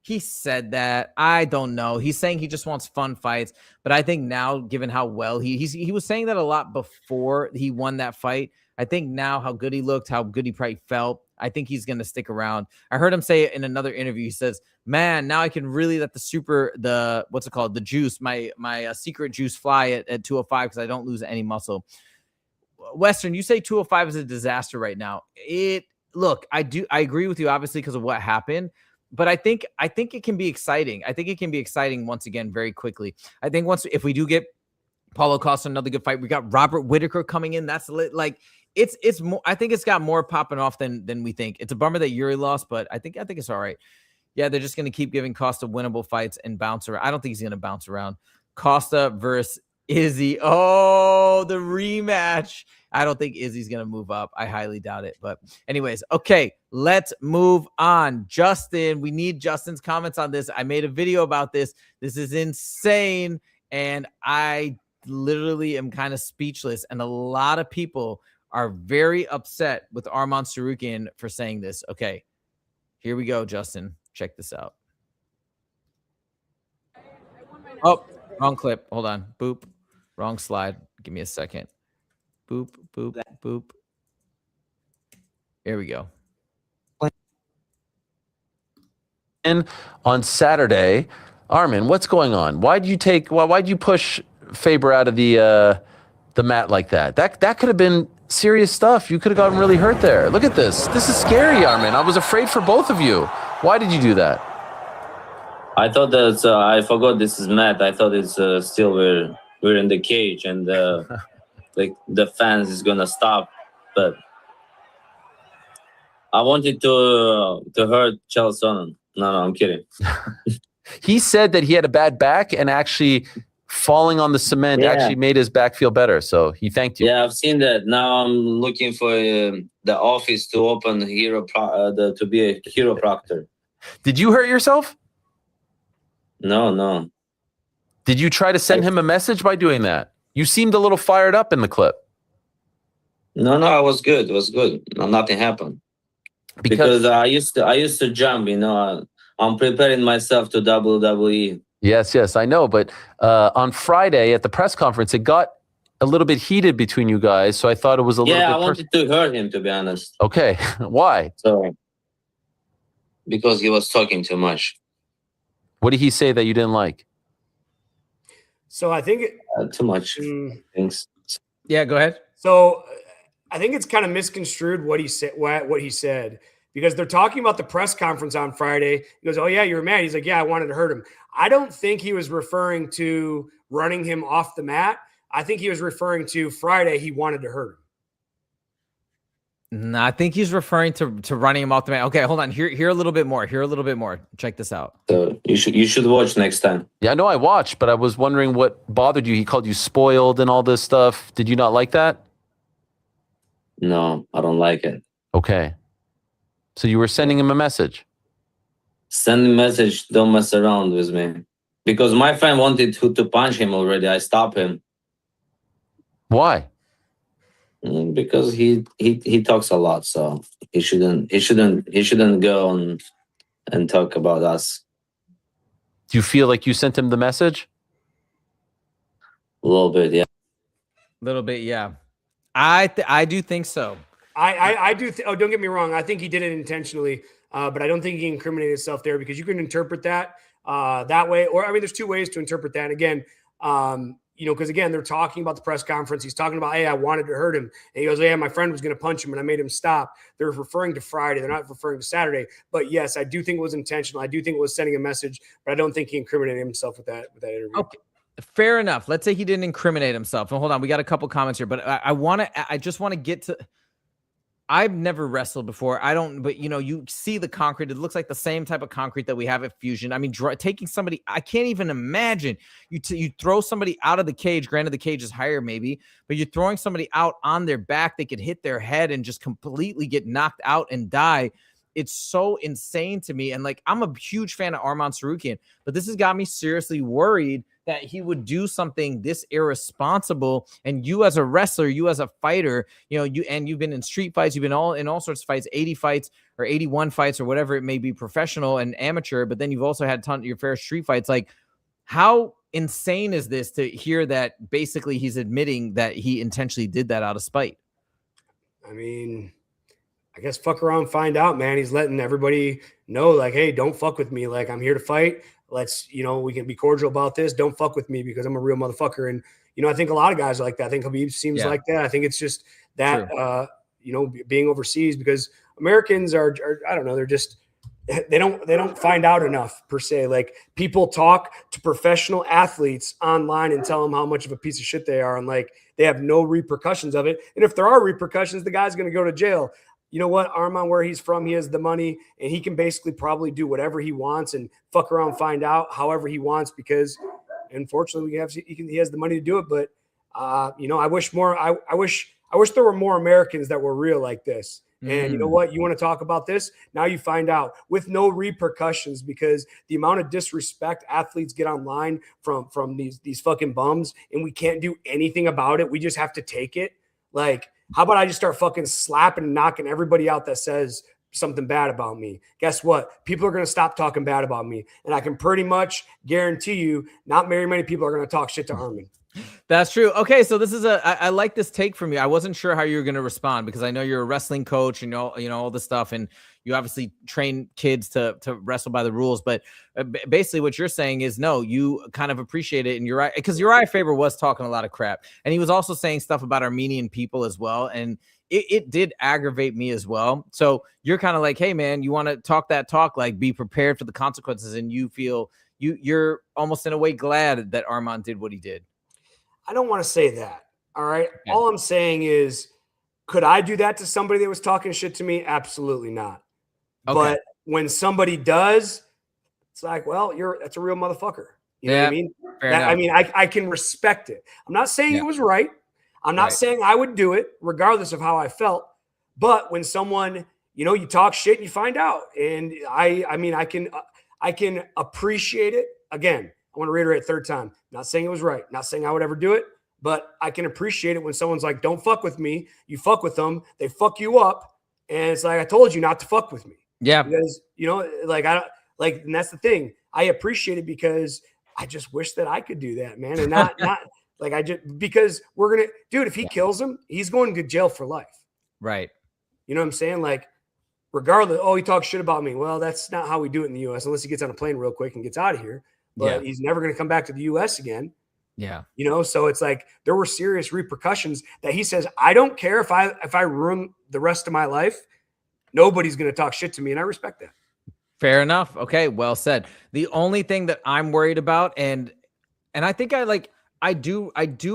He said that. I don't know. He's saying he just wants fun fights. But I think now, given how well he was saying that a lot before he won that fight. I think now how good he looked, how good he probably felt, I think he's going to stick around. I heard him say it in another interview. He says, man, now I can really let the juice, my secret juice fly at 205 because I don't lose any muscle. Western, you say 205 is a disaster right now. Look, I agree with you, obviously, because of what happened. but I think it can be exciting. I think it can be exciting once again very quickly. I think if we do get Paulo Costa another good fight, we got Robert Whittaker coming in. That's like it's more. I think it's got more popping off than we think. It's a bummer that Yuri lost, but I think it's all right. Yeah, they're just going to keep giving Costa winnable fights and bounce around. I don't think he's going to bounce around. Costa versus Izzy. Oh, the rematch. I don't think Izzy's going to move up. I highly doubt it. But anyways, okay, let's move on. Justin, we need Justin's comments on this. I made a video about this. This is insane. And I literally am kind of speechless. And a lot of people are very upset with Arman Tsarukyan for saying this. Okay, here we go, Justin. Check this out. Oh, wrong clip. Hold on. Boop. Wrong slide. Give me a second. Boop, boop, boop. Here we go. And on Saturday, Arman, what's going on? Why'd you push Faber out of the mat like that? That could have been serious stuff. You could have gotten really hurt there. Look at this. This is scary, Arman. I was afraid for both of you. Why did you do that? I thought that I forgot this is mat. I thought it's still we're in the cage and like the fans is gonna stop, but I wanted to hurt Charles Sonnen. No, I'm kidding. He said that he had a bad back and actually falling on the cement actually made his back feel better. So he thanked you. Yeah, I've seen that. Now I'm looking for the office to open to be a chiropractor. Did you hurt yourself? No. Did you try to send him a message by doing that? You seemed a little fired up in the clip. No, I was good. It was good. No, nothing happened. Because I used to jump, I'm preparing myself to WWE. Yes, I know. But on Friday at the press conference, it got a little bit heated between you guys. So I thought it was a little bit. Yeah, I wanted to hurt him, to be honest. Okay. Why? So, because he was talking too much. What did he say that you didn't like? So I think too much things. Yeah, go ahead. So I think it's kind of misconstrued what he said because they're talking about the press conference on Friday. He goes, "Oh yeah, you were mad." He's like, "Yeah, I wanted to hurt him." I don't think he was referring to running him off the mat. I think he was referring to Friday. He wanted to hurt him. No, I think he's referring to running him off the mat. Okay, hold on. Hear a little bit more. Check this out. So you should watch next time. Yeah, I know I watched, but I was wondering what bothered you. He called you spoiled and all this stuff. Did you not like that? No, I don't like it. Okay. So you were sending him a message. Send a message. Don't mess around with me. Because my friend wanted to punch him already. I stopped him. Why? Because he talks a lot, so he shouldn't go and talk about us. Do you feel like you sent him the message? A little bit, yeah. I do think so. I do. Don't get me wrong. I think he did it intentionally, but I don't think he incriminated himself there because you can interpret that that way. Or I mean, there's two ways to interpret that. Again, because again, they're talking about the press conference. He's talking about, hey, I wanted to hurt him. And he goes, yeah, my friend was going to punch him and I made him stop. They're referring to Friday. They're not referring to Saturday. But yes, I do think it was intentional. I do think it was sending a message, but I don't think he incriminated himself with that interview. Okay. Fair enough. Let's say he didn't incriminate himself. And hold on, we got a couple comments here, but I just want to get to, I've never wrestled before. But you see the concrete. It looks like the same type of concrete that we have at Fusion. I mean, taking somebody, I can't even imagine you throw somebody out of the cage. Granted, the cage is higher maybe, but you're throwing somebody out on their back. They could hit their head and just completely get knocked out and die. It's so insane to me. And like, I'm a huge fan of Arman Tsarukyan, but this has got me seriously worried that he would do something this irresponsible. And you as a wrestler, you as a fighter, you've been in street fights, you've been in all sorts of fights, 80 fights or 81 fights or whatever it may be, professional and amateur, but then you've also had your fair street fights. Like, how insane is this to hear that basically he's admitting that he intentionally did that out of spite? I mean, I guess fuck around, find out, man. He's letting everybody know, like, hey, don't fuck with me. Like, I'm here to fight. Let's, we can be cordial about this. Don't fuck with me because I'm a real motherfucker. And, I think a lot of guys are like that. I think Khabib seems like that. I think it's just that, being overseas because Americans are, I don't know, they're just, they don't find out enough per se. Like, people talk to professional athletes online and tell them how much of a piece of shit they are, and like they have no repercussions of it. And if there are repercussions, the guy's going to go to jail. You know what, Arman, where he's from, he has the money, and he can basically probably do whatever he wants and fuck around, find out however he wants, because unfortunately he has the money to do it. But you know, I wish there were more Americans that were real like this. And you know what? You want to talk about this? Now you find out with no repercussions, because the amount of disrespect athletes get online from these fucking bums, and we can't do anything about it. We just have to take it. Like, how about I just start fucking slapping and knocking everybody out that says something bad about me? Guess what? People are going to stop talking bad about me. And I can pretty much guarantee you not very many people are going to talk shit to Arman. That's true. Okay, so this is I like this take from you. I wasn't sure how you were going to respond, because I know you're a wrestling coach and you know all this stuff, and you obviously train kids to wrestle by the rules. But basically, what you're saying is no, you kind of appreciate it, and you're right, because Urijah Faber was talking a lot of crap, and he was also saying stuff about Armenian people as well, and it did aggravate me as well. So you're kind of like, hey man, you want to talk that talk, like be prepared for the consequences, and you feel you're almost in a way glad that Arman did what he did. I don't want to say that. All right. Okay. All I'm saying is, could I do that to somebody that was talking shit to me? Absolutely not. Okay. But when somebody does, it's like, well, that's a real motherfucker. You know what I mean? I mean, I can respect it. I'm not saying it was right. I'm not saying I would do it regardless of how I felt. But when someone, you know, you talk shit and you find out, and I mean, I can appreciate it. Again, I want to reiterate a third time. Not saying it was right. Not saying I would ever do it, but I can appreciate it when someone's like, don't fuck with me. You fuck with them, they fuck you up. And it's like, I told you not to fuck with me. Yeah. Because, you know, like, and that's the thing. I appreciate it because I just wish that I could do that, man. And not like because dude, if he kills him, he's going to jail for life. Right. You know what I'm saying? Like, regardless, he talks shit about me. Well, that's not how we do it in the US, unless he gets on a plane real quick and gets out of here. But he's never going to come back to the U.S. again. Yeah. You know, so it's like there were serious repercussions that he says, I don't care if I ruin the rest of my life, nobody's going to talk shit to me. And I respect that. Fair enough. Okay. Well said. The only thing that I'm worried about, and I think I do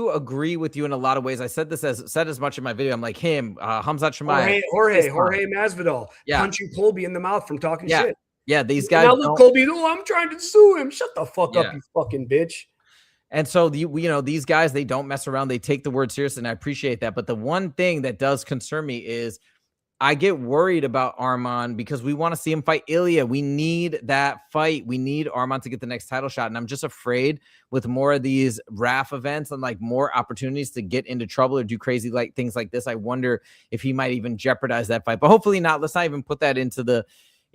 agree with you in a lot of ways. I said as much in my video. I'm like him, Khamzat Chimaev, Jorge Masvidal, punching Colby in the mouth from talking shit. Yeah, these guys. Now look, Colby, I'm trying to sue him. Shut the fuck up, you fucking bitch. And so these guys, they don't mess around. They take the word seriously, and I appreciate that. But the one thing that does concern me is I get worried about Arman, because we want to see him fight Ilya. We need that fight. We need Arman to get the next title shot. And I'm just afraid with more of these RAF events and like more opportunities to get into trouble or do crazy like things like this, I wonder if he might even jeopardize that fight. But hopefully not. Let's not even put that into the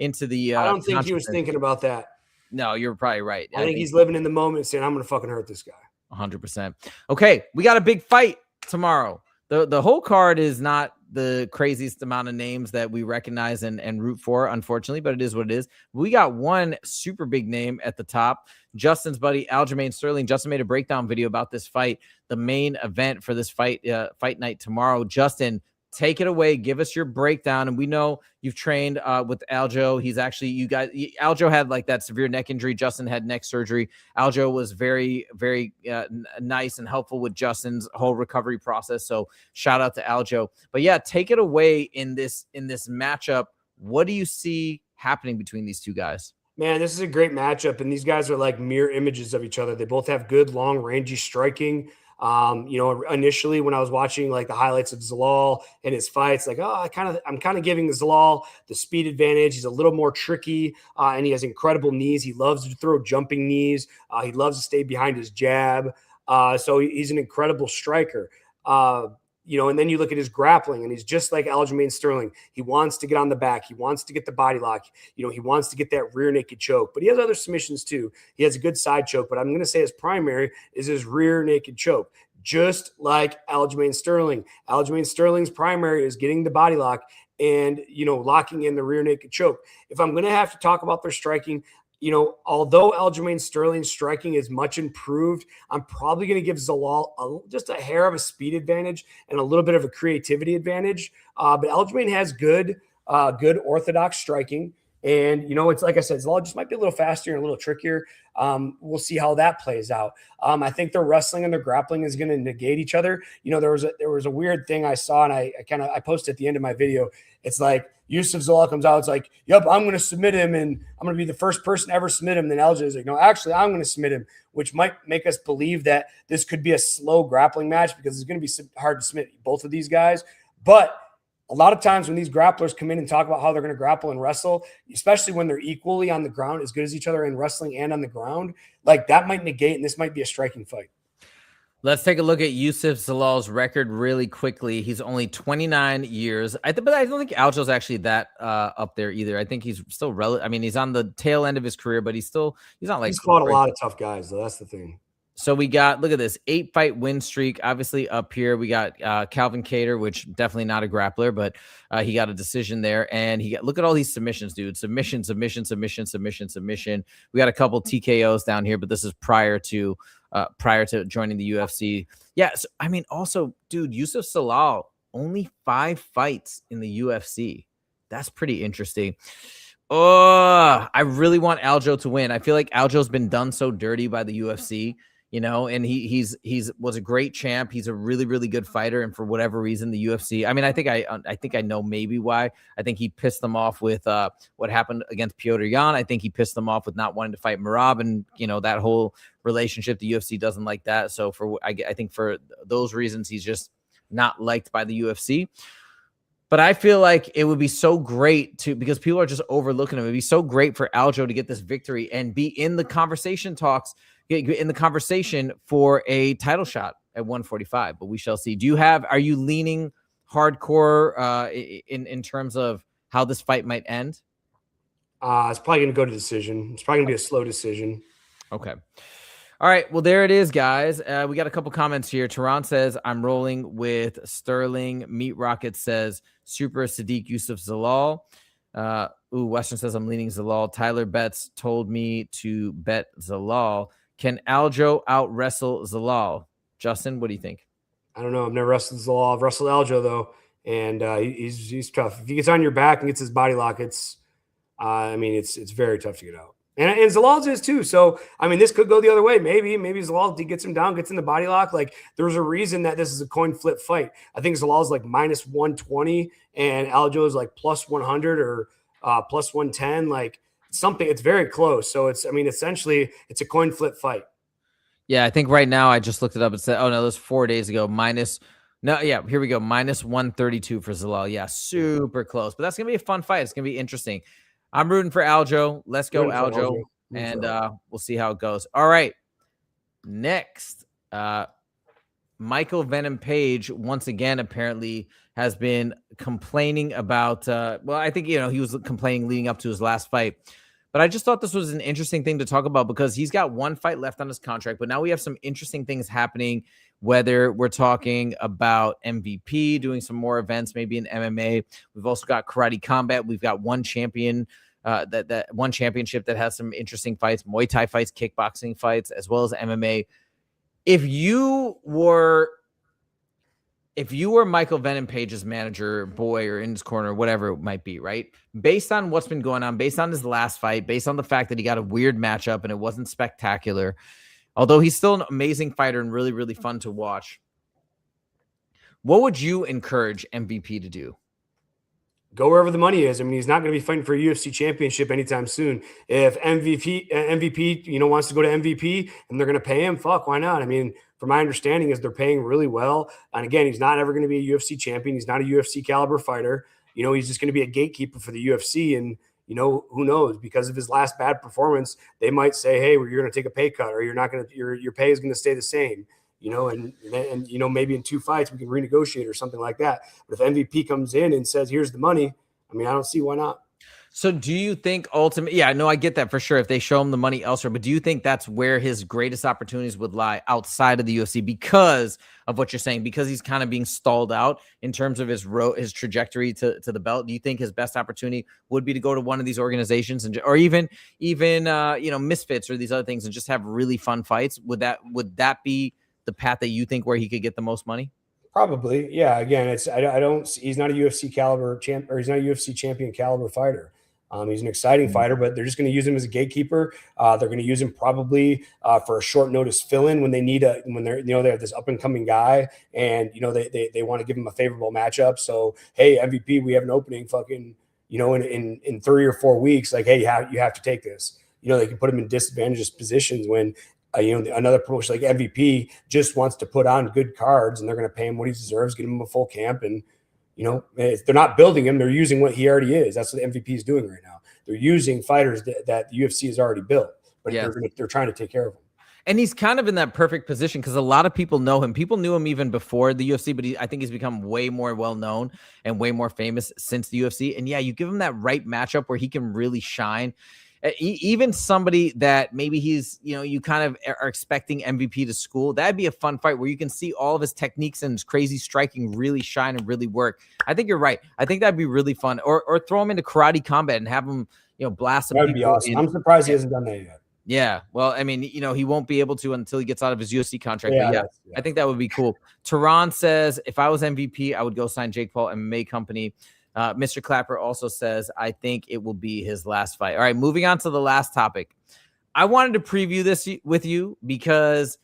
I don't think he was thinking about that. No, you're probably right. I think he's living in the moment saying, I'm going to fucking hurt this guy. 100%. Okay. We got a big fight tomorrow. The whole card is not the craziest amount of names that we recognize and root for, unfortunately, but it is what it is. We got one super big name at the top, Justin's buddy, Aljamain Sterling. Justin made a breakdown video about this fight, the main event for this fight night tomorrow. Justin, take it away. Give us your breakdown. And we know you've trained with Aljo. He's actually, Aljo had like that severe neck injury. Justin had neck surgery. Aljo was very, very nice and helpful with Justin's whole recovery process. So shout out to Aljo. But yeah, take it away in this matchup. What do you see happening between these two guys? Man, this is a great matchup. And these guys are like mirror images of each other. They both have good, long, rangy striking. You know, initially when I was watching like the highlights of Zalal and his fights, like, I'm kind of giving Zalal the speed advantage. He's a little more tricky, and he has incredible knees. He loves to throw jumping knees. He loves to stay behind his jab. So he's an incredible striker. You know, and then you look at his grappling, and he's just like Aljamain Sterling. He wants to get on the back. He wants to get the body lock. You know, he wants to get that rear naked choke. But he has other submissions too. He has a good side choke, but I'm going to say his primary is his rear naked choke, just like Aljamain Sterling. Aljamain Sterling's primary is getting the body lock and, you know, locking in the rear naked choke. If I'm going to have to talk about their striking, you know, although Aljamain Sterling's striking is much improved, I'm probably going to give Zalal just a hair of a speed advantage and a little bit of a creativity advantage. But Aljamain has good orthodox striking. And, you know, it's like I said, Zalal just might be a little faster and a little trickier. We'll see how that plays out. I think their wrestling and their grappling is going to negate each other. You know, there was a weird thing I saw, and I posted at the end of my video. It's like Youssef Zalal comes out. It's like, yep, I'm going to submit him, and I'm going to be the first person to ever submit him. Then Aljo is like, no, actually, I'm going to submit him, which might make us believe that this could be a slow grappling match because it's going to be hard to submit both of these guys. But a lot of times when these grapplers come in and talk about how they're going to grapple and wrestle, especially when they're equally on the ground as good as each other in wrestling and on the ground, like that might negate, and this might be a striking fight. Let's take a look at Youssef Zalal's record really quickly. He's only 29 years. But I don't think Aljo's actually that up there either. I think he's still I mean, he's on the tail end of his career, but he's not like he's fought a lot of tough guys, though. That's the thing. So we got, look at this, 8-fight win streak, obviously up here. We got Calvin Kattar, which definitely not a grappler, but he got a decision there. And look at all these submissions, dude. Submission. We got a couple TKOs down here, but this is prior to joining the UFC. Yeah. So, I mean, also, dude, Youssef Zalal, only 5 fights in the UFC. That's pretty interesting. Oh, I really want Aljo to win. I feel like Aljo's been done so dirty by the UFC. You know, and he was a great champ. He's a really, really good fighter. And for whatever reason, the UFC, I mean, I think I know maybe why. I think he pissed them off with what happened against Petr Yan. I think he pissed them off with not wanting to fight Merab, and, you know, that whole relationship. The UFC doesn't like that. So I think for those reasons, he's just not liked by the UFC. But I feel like it would be so great because people are just overlooking him. It'd be so great for Aljo to get this victory and be in the conversation for a title shot at 145. But we shall see. Are you leaning hardcore in terms of how this fight might end? It's probably going to go to decision. It's probably going to be a slow decision. Okay. All right, well, there it is, guys. We got a couple comments here. Tehran says, I'm rolling with Sterling. Meat Rocket says, Super Sadiq Youssef Zalal. Western says, I'm leaning Zalal. Tyler Betts told me to bet Zalal. Can Aljo out-wrestle Zalal? Justin, what do you think? I don't know. I've never wrestled Zalal. I've wrestled Aljo, though, and he's tough. If he gets on your back and gets his body lock, it's very tough to get out. And Zalal's is too. So, I mean, this could go the other way. Maybe Zalal gets him down, gets in the body lock. Like, there's a reason that this is a coin flip fight. I think Zalal's like minus 120 and Aljo is like plus 100 or plus 110. Like, something, it's very close. So essentially it's a coin flip fight. Yeah, I think right now I just looked it up and said, oh no, that was 4 days ago. Here we go. Minus 132 for Zalal. Yeah, super close. But that's going to be a fun fight. It's going to be interesting. I'm rooting for Aljo. Let's go, Aljo. And we'll see how it goes. All right. Next, Michael Venom Page, once again, apparently has been complaining about, I think, he was complaining leading up to his last fight. But I just thought this was an interesting thing to talk about because he's got 1 fight left on his contract. But now we have some interesting things happening, whether we're talking about MVP, doing some more events, maybe in MMA. We've also got Karate Combat. We've got one champion, that one championship that has some interesting fights, Muay Thai fights, kickboxing fights, as well as MMA. If you were Michael Venom Page's manager, boy, or in his corner, whatever it might be, right? Based on what's been going on, based on his last fight, based on the fact that he got a weird matchup and it wasn't spectacular, although he's still an amazing fighter and really, really fun to watch, what would you encourage MVP to do? Go wherever the money is. I mean, he's not going to be fighting for a UFC championship anytime soon. If MVP, wants to go to MVP and they're going to pay him, fuck, why not? I mean, from my understanding is they're paying really well. And again, he's not ever going to be a UFC champion. He's not a UFC caliber fighter. He's just going to be a gatekeeper for the UFC. And, who knows? Because of his last bad performance, they might say, hey, you're going to take a pay cut, or you're not going to, your pay is going to stay the same. And maybe in 2 fights we can renegotiate or something like that. But if MVP comes in and says, here's the money, I mean, I don't see why not. So do you think ultimately, yeah, no, I get that for sure, if they show him the money elsewhere, but do you think that's where his greatest opportunities would lie outside of the UFC because of what you're saying, because he's kind of being stalled out in terms of his trajectory to the belt? Do you think his best opportunity would be to go to one of these organizations or even Misfits or these other things and just have really fun fights? Would that be the path that you think where he could get the most money? Probably. Yeah. Again, he's not a UFC caliber champ, or he's not a UFC champion caliber fighter. He's an exciting fighter, but they're just going to use him as a gatekeeper. They're going to use him probably for a short notice fill-in when they need when they're, they have this up and coming guy, and they want to give him a favorable matchup. So hey, MVP, we have an opening, fucking, in 3 or 4 weeks. Like, hey, you have to take this. They can put him in disadvantageous positions when another promotion like MVP just wants to put on good cards, and they're going to pay him what he deserves, get him a full camp, and they're not building him. They're using what he already is. That's what the MVP is doing right now. They're using fighters that the UFC has already built, but they're trying to take care of him. And he's kind of in that perfect position because a lot of people know him. People knew him even before the UFC, but I think he's become way more well-known and way more famous since the UFC. And yeah, you give him that right matchup where he can really shine. Even somebody that maybe he's, you kind of are expecting MVP to school, that'd be a fun fight where you can see all of his techniques and his crazy striking really shine and really work. I think you're right. I think that'd be really fun. Or throw him into karate combat and have him, blast some people. That'd be awesome. I'm surprised he hasn't done that yet. Yeah. Well, I mean, he won't be able to until he gets out of his UFC contract. Yeah, I think that would be cool. Tehran says, if I was MVP, I would go sign Jake Paul MMA company. Mr. Clapper also says, I think it will be his last fight. All right, moving on to the last topic. I wanted to preview this with you because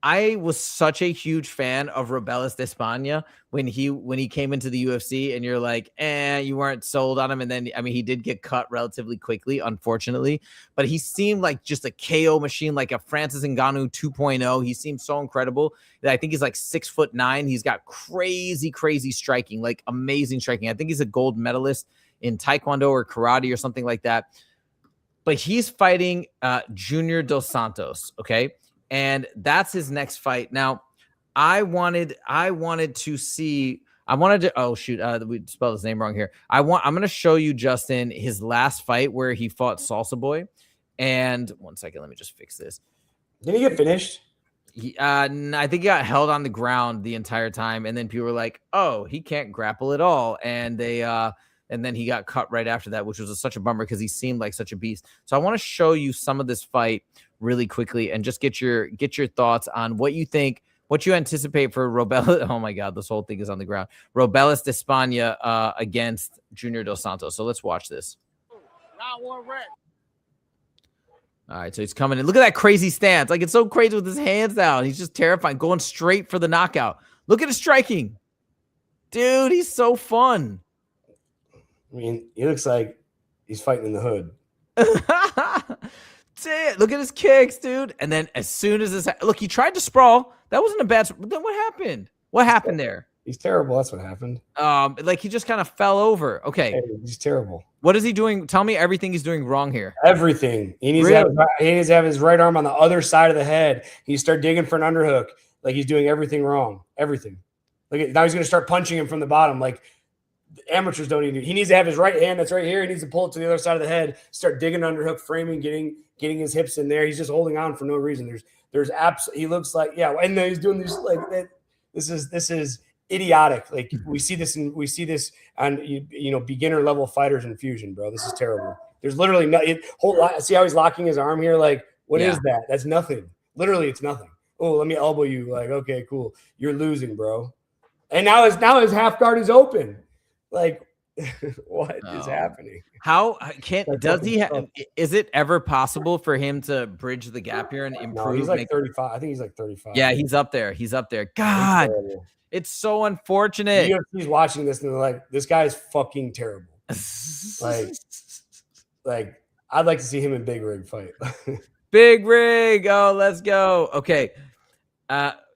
I was such a huge fan of Robelis de España when he came into the UFC, and you're like, you weren't sold on him. And then, I mean, he did get cut relatively quickly, unfortunately, but he seemed like just a KO machine, like a Francis Ngannou 2.0. He seemed so incredible. I think he's like 6'9". He's got crazy striking, like amazing striking. I think he's a gold medalist in Taekwondo or karate or something like that. But he's fighting Junior Dos Santos. Okay. And that's his next fight. Now, I wanted to oh shoot, we spelled his name wrong here. I'm going to show you, Justin, his last fight where he fought Salsa Boy. And 1 second, let me just fix this. Did he get finished? I think he got held on the ground the entire time, and then people were like, "Oh, he can't grapple at all," and then he got cut right after that, which was such a bummer because he seemed like such a beast. So I want to show you some of this fight really quickly and just get your thoughts on what you think, what you anticipate for Robelis. Oh my God, this whole thing is on the ground. Robelis de España against Junior Dos Santos. So let's watch this. Round 1 red. All right, so he's coming in. Look at that crazy stance. Like, it's so crazy with his hands down. He's just terrifying, going straight for the knockout. Look at his striking. Dude, he's so fun. I mean, he looks like he's fighting in the hood. Damn, look at his kicks, dude. And then as soon as this, look, he tried to sprawl. That wasn't a bad. Then what happened? What happened there? He's terrible. That's what happened. Like he just kind of fell over. Okay, hey, he's terrible. What is he doing? Tell me everything he's doing wrong here. Everything. He needs to have his right arm on the other side of the head. He start digging for an underhook. Like he's doing everything wrong. Everything. Like now he's going to start punching him from the bottom. Like amateurs don't even. He needs to have his right hand that's right here. He needs to pull it to the other side of the head. Start digging underhook, framing, getting his hips in there. He's just holding on for no reason. There's absolutely. He looks like and then he's doing this like that. This is idiotic. Like we see this on beginner level fighters in Fusion, bro. This is terrible. There's literally see how he's locking his arm here? Like, what is that? That's nothing. Literally, it's nothing. Oh, let me elbow you. Like, okay, cool. You're losing, bro. And now his half guard is open. Like, what is happening? How is it ever possible for him to bridge the gap here and improve? No, he's like 35. I think he's like 35. Yeah, he's up there. God, it's so unfortunate. The UFC's watching this and they're like, this guy is fucking terrible. like I'd like to see him in Big Rig fight. Big Rig. Oh, let's go. Okay.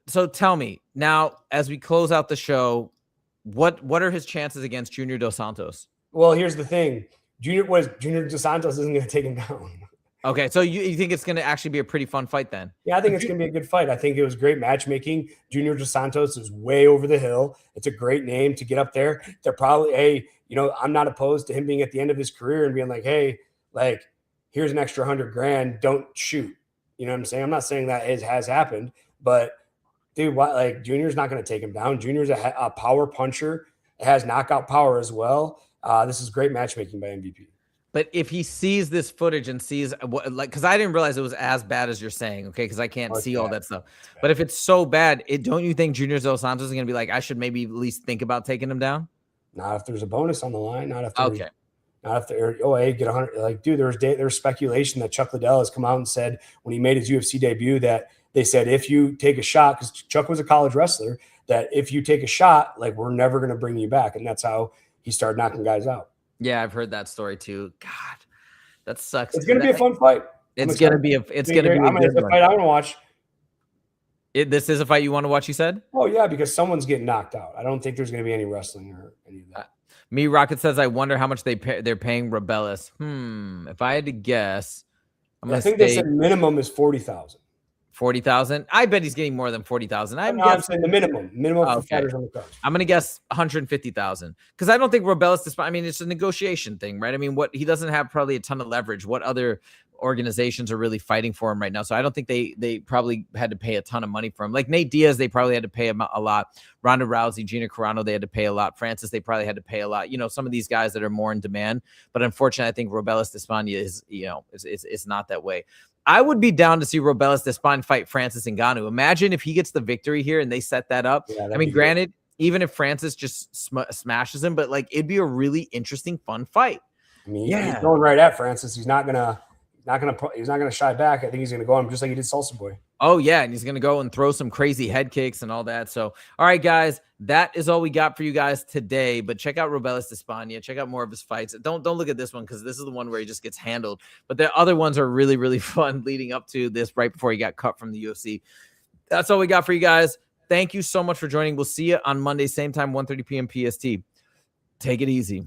So tell me now, as we close out the show, what are his chances against Junior Dos Santos? Well, here's the thing. Junior Dos Santos isn't going to take him down. Okay, so you think it's going to actually be a pretty fun fight then? Yeah, I think it's going to be a good fight. I think it was great matchmaking. Junior Dos Santos is way over the hill. It's a great name to get up there. They're probably, I'm not opposed to him being at the end of his career and being like, hey, like, here's an extra $100,000. Don't shoot. You know what I'm saying? I'm not saying that has happened, but dude, Junior's not going to take him down. Junior's a power puncher. It has knockout power as well. This is great matchmaking by MVP. But if he sees this footage and sees because I didn't realize it was as bad as you're saying, okay? Because I can't see all that stuff. But if it's so bad, don't you think Junior Dos Santos is going to be like, I should maybe at least think about taking him down? Not if there's a bonus on the line. Not if. Okay. Not if they're get 100. Like, dude, there's speculation that Chuck Liddell has come out and said when he made his UFC debut that they said if you take a shot, because Chuck was a college wrestler, that if you take a shot, like we're never going to bring you back, and that's how he started knocking guys out. Yeah, I've heard that story too. God, that sucks. It's going to be a fun fight. It's going to be a good fight I want to watch. This is a fight you want to watch, you said? Oh, yeah, because someone's getting knocked out. I don't think there's going to be any wrestling or any of that. Me Rocket says, I wonder how much they're paying Rebellis. If I had to guess, I think they said minimum is 40,000. 40,000? I bet he's getting more than 40,000. I'm saying the minimum for fighters on the card. I'm going to guess 150,000 because I don't think Rebellis, I mean, it's a negotiation thing, right? I mean, he doesn't have probably a ton of leverage. What other organizations are really fighting for him right now? So I don't think they probably had to pay a ton of money for him. Like Nate Diaz, they probably had to pay him a lot. Ronda Rousey, Gina Carano, they had to pay a lot. Francis, they probably had to pay a lot. You know, some of these guys that are more in demand. But unfortunately, I think Rebellis Despania is, it's not that way. I would be down to see Rebellis Despania fight Francis Ngannou. Imagine if he gets the victory here and they set that up. Yeah, I mean, granted, even if Francis just smashes him, but like it'd be a really interesting, fun fight. I mean, he's going right at Francis. He's not gonna shy back. I think he's gonna go on him just like he did Salsa Boy. Oh yeah, and he's gonna go and throw some crazy head kicks and all that. So, all right, guys, that is all we got for you guys today. But check out Rebellis Despania. Check out more of his fights. Don't look at this one because this is the one where he just gets handled. But the other ones are really, really fun leading up to this, right before he got cut from the UFC. That's all we got for you guys. Thank you so much for joining. We'll see you on Monday, same time, 1:30 p.m. PST. Take it easy.